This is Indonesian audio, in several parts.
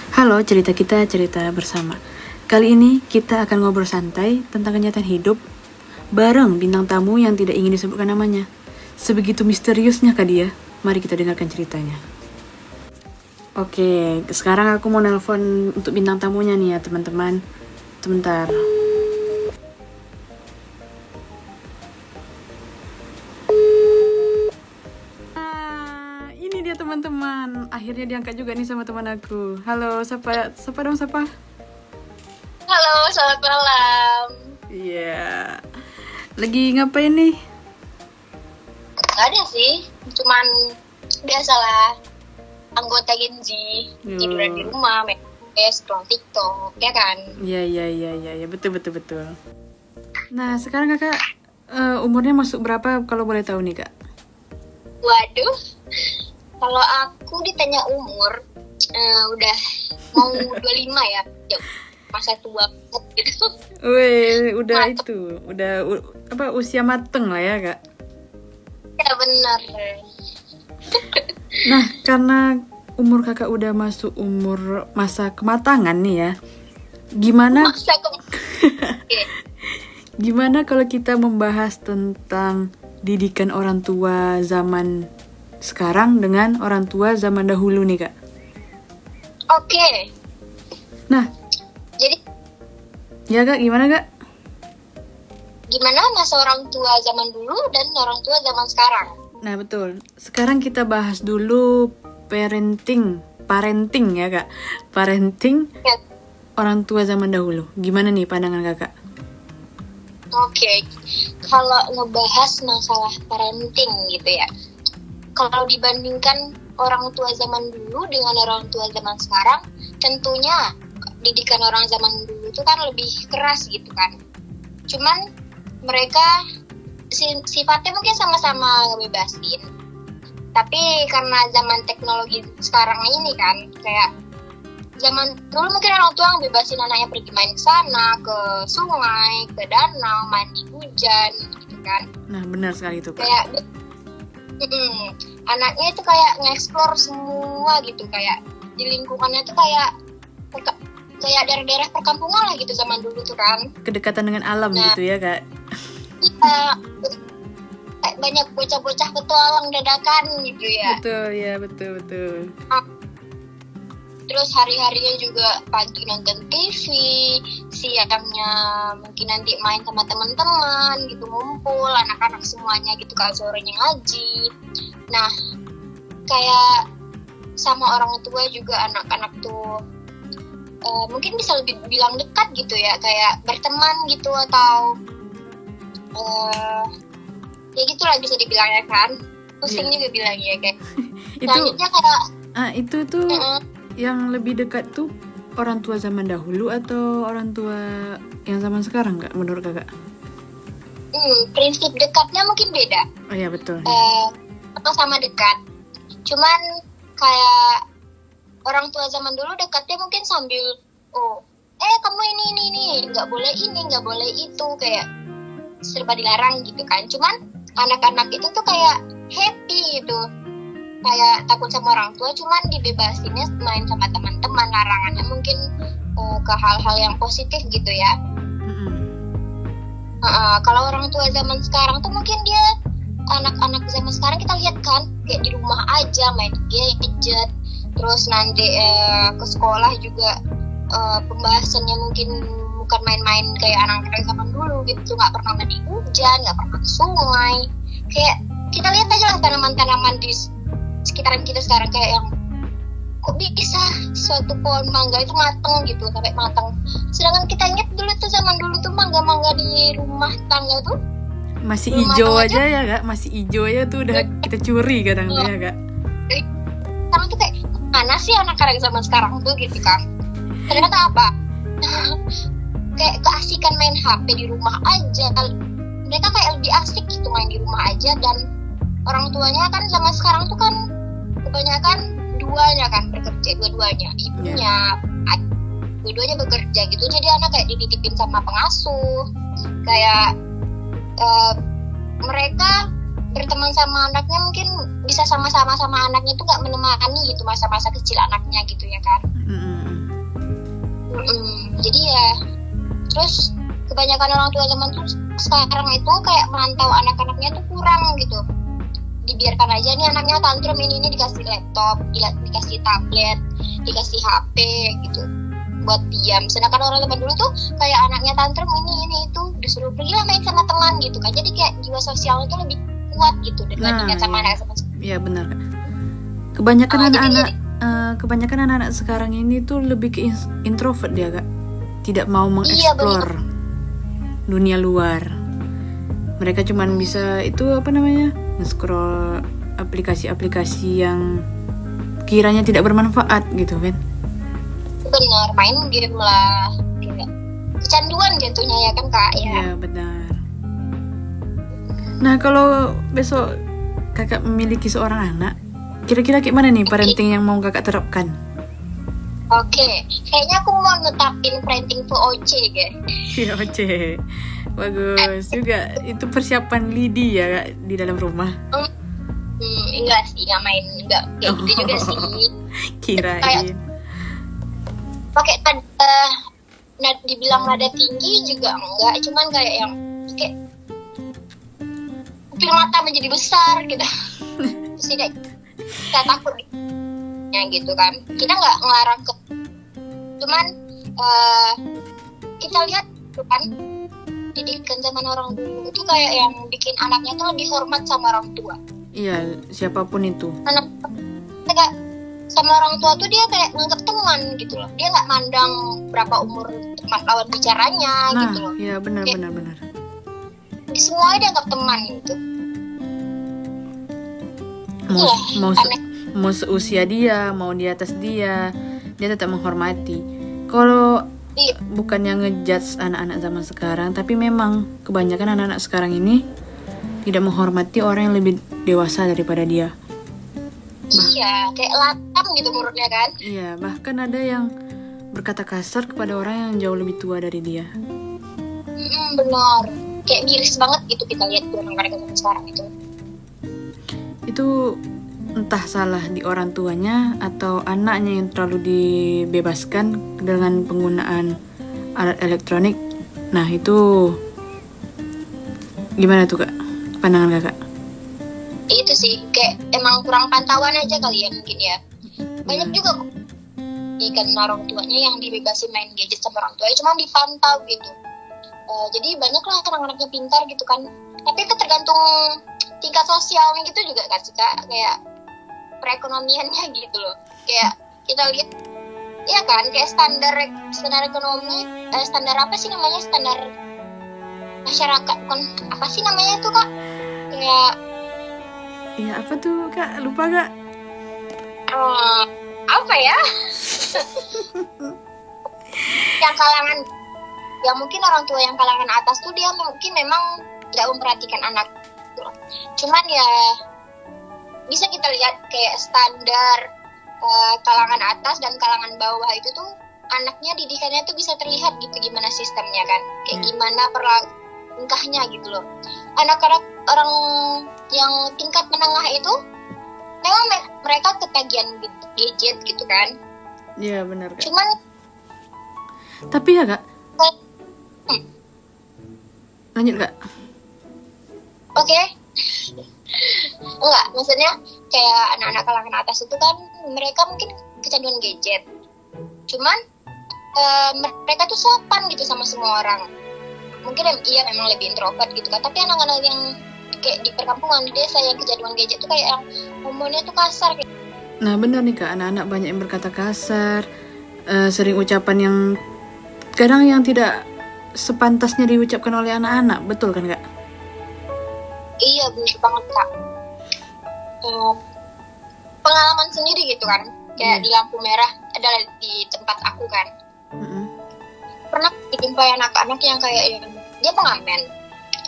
Halo, cerita kita cerita bersama. Kali ini kita akan ngobrol santai tentang kenyataan hidup bareng bintang tamu yang tidak ingin disebutkan namanya. Sebegitu misteriusnya kah dia? Mari kita dengarkan ceritanya. Oke, sekarang aku mau nelpon untuk bintang tamunya nih ya teman-teman. Sebentar. Ini dia teman-teman. Akhirnya diangkat juga nih sama teman aku. Halo, siapa dong? Halo, selamat malam. Iya. Lagi ngapain nih? Gak ada sih, cuman biasalah anggota Gen Z tiduran di rumah, main PS, scroll TikTok, ya kan? Iya, betul. Nah, sekarang kakak umurnya masuk berapa kalau boleh tahu nih kak? Waduh, kalau aku ditanya umur, udah mau 25 ya, masa tua gitu. Weh, udah Mateng. itu, usia mateng lah ya kak. Ya benar. Nah, karena umur kakak udah masuk umur masa kematangan nih ya, gimana Oke. gimana kalau kita membahas tentang didikan orang tua zaman sekarang dengan orang tua zaman dahulu nih kak? Oke. Nah, Jadi ya kak, gimana kak? gimana masa orang tua zaman dulu dan orang tua zaman sekarang? Nah betul, sekarang kita bahas dulu parenting ya kak. Parenting Ya. orang tua zaman dahulu. Gimana nih pandangan kakak? Oke, kalau ngebahas masalah parenting gitu ya, kalau dibandingkan orang tua zaman dulu dengan orang tua zaman sekarang, tentunya didikan orang zaman dulu itu kan lebih keras gitu kan. Cuman mereka sifatnya mungkin sama-sama ngebebasin, tapi karena zaman teknologi sekarang ini kan, kayak zaman dulu mungkin orang tua ngebebasin anaknya pergi main ke sana, ke sungai, ke danau, mandi hujan gitu kan. Nah benar sekali itu kak. Kayak anaknya itu kayak nge-explore semua gitu, kayak di lingkungannya tuh kayak daerah-daerah perkampungan lah gitu zaman dulu tuh kan. Kedekatan dengan alam Nah. gitu ya kak. Iya, banyak bocah-bocah petualang dadakan gitu ya. Betul ya, betul. Terus hari-harinya juga pagi nonton TV, siangnya mungkin nanti main sama teman-teman gitu, ngumpul anak-anak semuanya gitu, kalau sorenya ngaji. Nah, kayak sama orang tua juga anak-anak tuh mungkin bisa lebih bilang dekat gitu ya, kayak berteman gitu, atau ya gitulah bisa dibilang ya kan. Pusing juga bilangnya kayak. Selanjutnya kayak itu tuh yang lebih dekat tuh orang tua zaman dahulu atau orang tua yang zaman sekarang nggak menurut kakak? Prinsip dekatnya mungkin beda. Oh iya betul. Sama dekat. Cuman kayak orang tua zaman dulu dekatnya mungkin sambil kamu ini nggak boleh ini, nggak boleh itu, kayak serba dilarang gitu kan. Cuman anak-anak itu tuh kayak happy gitu, kayak takut sama orang tua, cuman dibebasinnya main sama teman-teman, larangannya mungkin ke hal-hal yang positif gitu ya. Kalau orang tua zaman sekarang tuh mungkin dia, anak-anak zaman sekarang kita lihat kan kayak di rumah aja main gadget, terus nanti ke sekolah juga pembahasannya mungkin bukan main-main kayak anak-anak zaman dulu gitu, nggak pernah mandi hujan, nggak pernah ke sungai. Kayak kita lihat aja lah tanaman-tanaman di sekitaran kita sekarang, kayak yang kok bisa suatu pohon mangga itu mateng gitu, sampai mateng. Sedangkan kita ingat dulu tuh zaman dulu tuh mangga-mangga di rumah tangga tuh masih hijau aja ya kak, masih hijau aja tuh udah kita curi kadang tuh ya kak. Sekarang tuh kayak mana sih anak-anak zaman sekarang tuh gitu kan. Ternyata apa? Kayak keasikan main HP di rumah aja. Mereka kayak lebih asik gitu main di rumah aja, dan orang tuanya kan zaman sekarang tuh kan kebanyakan duanya kan bekerja, dua-duanya, ibunya, dua-duanya bekerja gitu. Jadi anak kayak dititipin sama pengasuh, kayak mereka berteman sama anaknya mungkin bisa sama-sama anaknya tuh nggak menemani gitu masa-masa kecil anaknya gitu ya kan. kebanyakan orang tua zaman tuh sekarang itu kayak mantau anak-anaknya tuh kurang gitu. Dibiarkan aja nih anaknya tantrum, ini dikasih laptop, dikasih tablet, dikasih HP gitu buat diam. Sedangkan orang zaman dulu tuh kayak anaknya tantrum ini itu disuruh pergi lah main sama teman gitu kan. Jadi kayak jiwa sosialnya tuh lebih kuat gitu dibandingkan sama anak zaman sekarang. Iya benar Kak. Kebanyakan jadi anak-anak sekarang ini tuh lebih ke introvert dia Kak. Tidak mau mengeksplor dunia luar. Mereka cuman bisa itu nge-scroll aplikasi-aplikasi yang kiranya tidak bermanfaat gitu kan. Benar, main game lah. Kecanduan jatuhnya ya kan Kak ya. Iya benar. Nah kalau besok kakak memiliki seorang anak, kira-kira kayak mana nih parenting yang mau kakak terapkan? Oke, kayaknya aku mau netapin parenting VOC guys. Iya oke, bagus juga. Itu persiapan Lidi ya Kak, di dalam rumah. Enggak sih, nggak main, enggak kayak gitu juga sih. Kirain. Pakai dibilang nada tinggi juga enggak, cuman kayak yang kayak pupil mata menjadi besar gitu. Terus tidak kita takut ya gitu kan. Kita nggak ngelarang cuman kita lihat tuh kan didikan zaman orang dulu itu kayak yang bikin anaknya tuh lebih hormat sama orang tua. Iya, siapapun itu. Anak kayak sama orang tua tuh dia kayak nganggap teman gitu loh. Dia nggak mandang berapa umur teman lawan bicaranya gitu loh. Iya benar. Semuanya dia anggap teman gitu. Mau seusia dia, mau di atas dia tetap menghormati. Kalau bukannya ngejudge anak-anak zaman sekarang, tapi memang kebanyakan anak-anak sekarang ini tidak menghormati orang yang lebih dewasa daripada dia. Iya, kayak latam gitu menurutnya kan. Iya, bahkan ada yang berkata kasar kepada orang yang jauh lebih tua dari dia. Benar, kayak miris banget gitu kita lihat di mereka zaman sekarang itu. Itu entah salah di orang tuanya atau anaknya yang terlalu dibebaskan dengan penggunaan alat elektronik. Nah itu gimana tuh Kak, pandangan Kakak? Itu sih kayak emang kurang pantauan aja kali ya mungkin ya. Banyak juga ikan orang tuanya yang dibebasin main gadget sama orang tuanya, cuma dipantau gitu. Jadi banyak lah anak-anaknya pintar gitu kan. Tapi itu tergantung tingkat sosialnya gitu juga kan sih Kak, kayak perekonomiannya gitu loh. Kayak kita lihat ya kan kayak standar ekonomi, standar apa sih namanya, standar masyarakat kan apa sih namanya itu Kak, kayak iya apa tuh Kak, lupa Kak. Apa ya yang kalangan ya mungkin orang tua yang kalangan atas tuh dia mungkin memang nggak memperhatikan anak gitu. Cuman ya bisa kita lihat kayak standar kalangan atas dan kalangan bawah itu tuh anaknya didikannya tuh bisa terlihat gitu gimana sistemnya kan, kayak gimana tingkahnya gitu loh. Anak-anak orang yang tingkat menengah itu memang mereka ketagihan gadget gitu kan. Iya benar Kak. Cuman tapi ya Kak, lanjut Kak. Oke. Enggak, maksudnya kayak anak-anak kalangan atas itu kan mereka mungkin kecanduan gadget. Cuman mereka tuh sopan gitu sama semua orang. Mungkin iya memang lebih introvert gitu kan. Tapi anak-anak yang kayak di perkampungan, di desa yang kecanduan gadget tuh kayak yang ngomongnya tuh kasar kayak. Nah benar nih Kak, anak-anak banyak yang berkata kasar, sering ucapan yang kadang yang tidak sepantasnya diucapkan oleh anak-anak, betul kan Kak? Iya benar banget Kak. Pengalaman sendiri gitu kan, kayak di lampu merah adalah di tempat aku kan. Pernah dijumpai anak-anak yang kayak dia pengamen,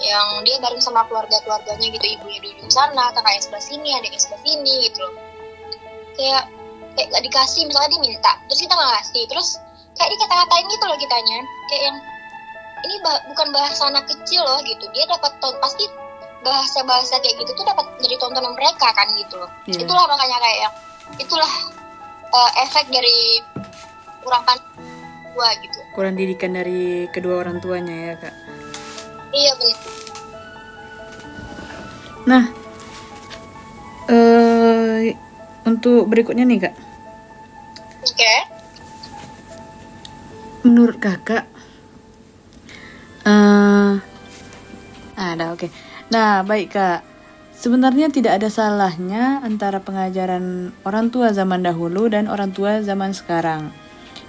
yang dia bareng sama keluarganya gitu, ibunya duduk sana, kakaknya sebelah sini, adiknya sebelah sini gitu loh. Kayak gak dikasih, misalnya dia minta, terus kita gak ngasih, terus kayak dikata-katain gitu loh kitanya, kayak yang ini bukan bahasa anak kecil loh gitu, dia dapat pasti bahasa-bahasa kayak gitu tuh dapat dari tontonan mereka kan gitu loh. Itulah makanya kayak yang itulah efek dari kurang tua gitu. Kurang didikan dari kedua orang tuanya ya kak. Iya benar. Nah, untuk berikutnya nih kak, Oke. menurut kakak, ada oke. Nah baik kak, sebenarnya tidak ada salahnya antara pengajaran orang tua zaman dahulu dan orang tua zaman sekarang.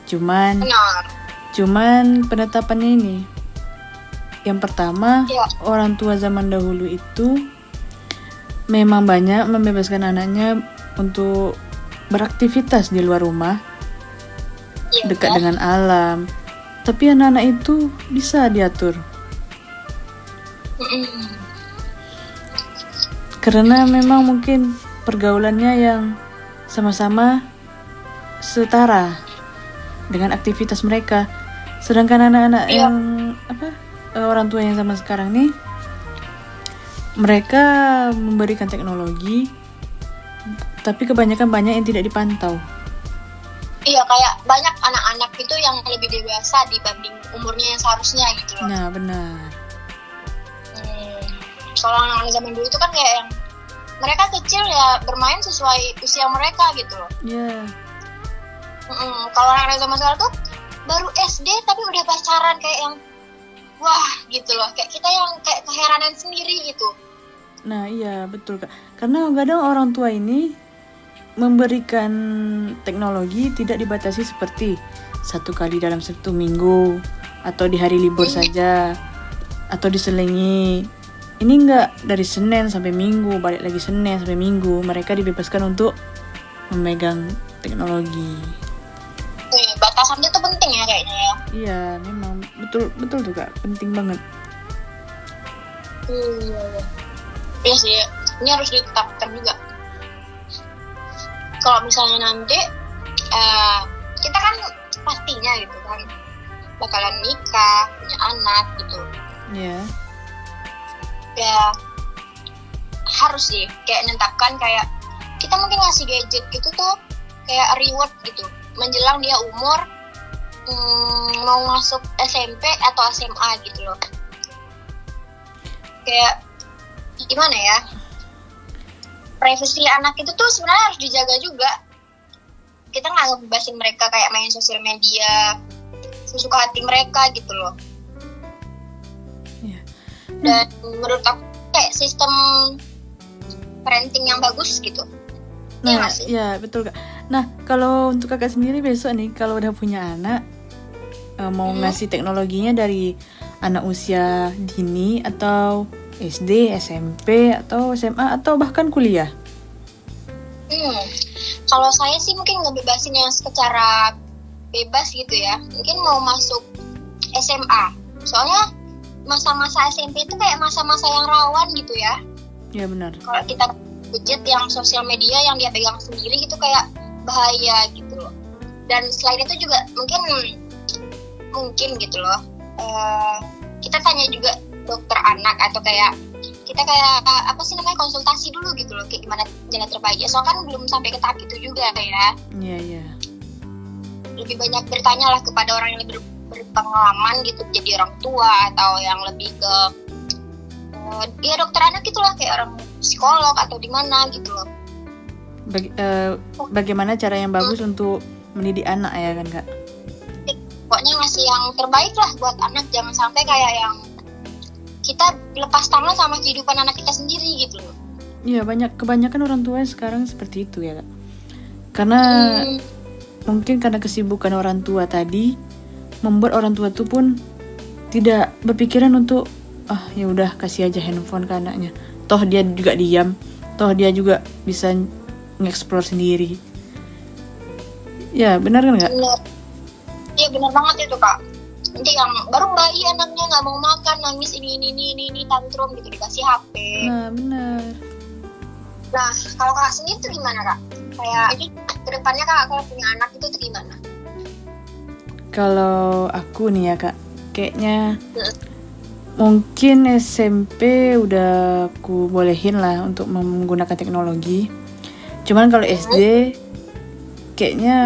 Cuman penetapannya ini, yang pertama, Ya. orang tua zaman dahulu itu memang banyak membebaskan anaknya untuk beraktivitas di luar rumah, Iya, dekat kan? dengan alam. Tapi anak-anak itu bisa diatur. Karena memang mungkin pergaulannya yang sama-sama setara dengan aktivitas mereka. Sedangkan anak-anak yang orang tua yang zaman sekarang nih, mereka memberikan teknologi, tapi kebanyakan banyak yang tidak dipantau. Iya, kayak banyak anak-anak itu yang lebih dewasa dibanding umurnya yang seharusnya gitu loh. Nah benar. Kalau anak-anak zaman dulu itu kan kayak yang mereka kecil ya bermain sesuai usia mereka gitu loh. Ya. Kalau anak-anak zaman sekarang tuh baru SD tapi udah pacaran, kayak yang wah gitu loh, kayak kita yang kayak keheranan sendiri gitu. Nah iya betul kak. Karena kadang orang tua ini memberikan teknologi tidak dibatasi seperti 1 kali dalam 1 minggu atau di hari libur saja atau diselingi. Ini enggak, dari Senin sampai Minggu, balik lagi Senin sampai Minggu, mereka dibebaskan untuk memegang teknologi. Batasannya tuh penting ya kayaknya ya. Iya, memang betul tuh kak, penting banget. Iya sih, ini harus ditetapkan juga. Kalau misalnya nanti kita kan pastinya gitu kan bakalan nikah, punya anak gitu. Iya. Ya harus sih kayak menetapkan kayak kita mungkin ngasih gadget gitu tuh kayak reward gitu menjelang dia umur mau masuk SMP atau SMA gitu loh. Kayak gimana ya, privasi anak itu tuh sebenarnya harus dijaga juga. Kita nggak ngebebasin mereka kayak main sosial media sesuka hati mereka gitu loh. Dan menurut aku kayak sistem parenting yang bagus gitu. Nah, ya betul kak. Nah, kalau untuk kakak sendiri besok nih, kalau udah punya anak, mau ngasih teknologinya dari anak usia dini atau SD, SMP, atau SMA, atau bahkan kuliah? Kalau saya sih mungkin ngebebasin yang secara bebas gitu ya. Mungkin mau masuk SMA. Soalnya masa-masa SMP itu kayak masa-masa yang rawan gitu ya. Ya benar. Kalau kita gadget yang sosial media yang dia pegang sendiri gitu kayak bahaya gitu loh. Dan selain itu juga mungkin gitu loh. Kita tanya juga dokter anak atau kayak kita kayak apa sih namanya konsultasi dulu gitu loh, kayak gimana jalan terbaiknya. Soalnya kan belum sampai ke tahap itu juga ya. Iya. Lebih banyak bertanya lah kepada orang yang lebih berpengalaman gitu, jadi orang tua atau yang lebih ke dia dokter anak gitulah, kayak orang psikolog atau di mana gitu loh. Bagaimana cara yang bagus untuk mendidik anak ya kan kak? Pokoknya ngasih yang terbaik lah buat anak, jangan sampai kayak yang kita lepas tangan sama kehidupan anak kita sendiri gitu loh. Iya, kebanyakan orang tua sekarang seperti itu ya kak. Karena mungkin karena kesibukan orang tua tadi membuat orang tua itu pun tidak berpikiran untuk ya udah kasih aja handphone ke anaknya. Toh dia juga diam, toh dia juga bisa nge-explore sendiri. Ya, benar kan kak? Iya benar banget itu kak. Nanti yang baru bayi anaknya nggak mau makan, nangis ini tantrum gitu, dikasih HP. Nah, benar. Nah, kalau kakak sendiri tuh gimana kak? Kayak ini kedepannya kakak kalau punya anak itu tuh gimana? Kalau aku nih ya kak, kayaknya mungkin SMP udah aku bolehin lah untuk menggunakan teknologi. Cuman kalau SD kayaknya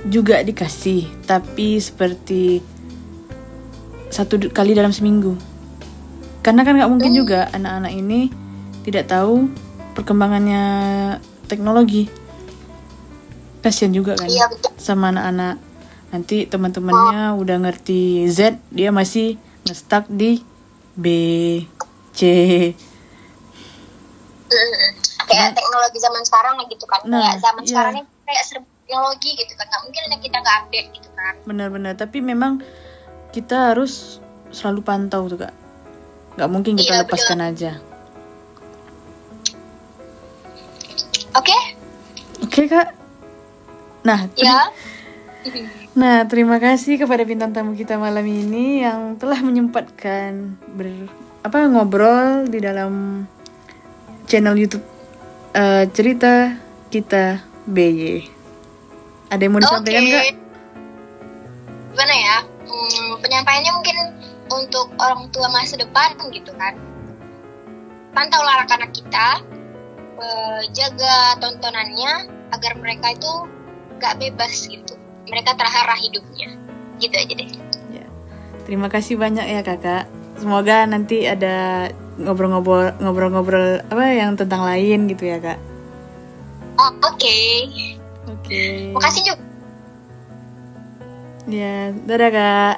juga dikasih, tapi seperti 1 kali dalam seminggu. Karena kan nggak mungkin juga anak-anak ini tidak tahu perkembangannya teknologi. Kasian juga kan Iya betul. sama anak-anak. Nanti teman-temannya udah ngerti Z, dia masih nge-stuck di B, C. Kayak teknologi zaman sekarang gitu kan. Nah, Kayak zaman iya. sekarang ini kayak serba teknologi gitu kan. Nggak mungkin anak kita nggak update gitu kan. Benar-benar, tapi memang kita harus selalu pantau tuh Kak. Nggak mungkin kita Iya, lepaskan aja. Oke? Oke Kak. Ya. Nah, terima kasih kepada bintang tamu kita malam ini yang telah menyempatkan ngobrol di dalam channel YouTube Cerita Kita BY. Ada yang mau disampaikan Kak? Gimana ya? Penyampaiannya mungkin untuk orang tua masa depan gitu kan. Pantaulah anak-anak kita, jaga tontonannya agar mereka itu gak bebas gitu. Mereka terarah hidupnya. Gitu aja deh. Ya. Terima kasih banyak ya Kakak. Semoga nanti ada ngobrol-ngobrol yang tentang lain gitu ya Kak. Oke. Oke. Makasih juga. Ya, dadah Kak.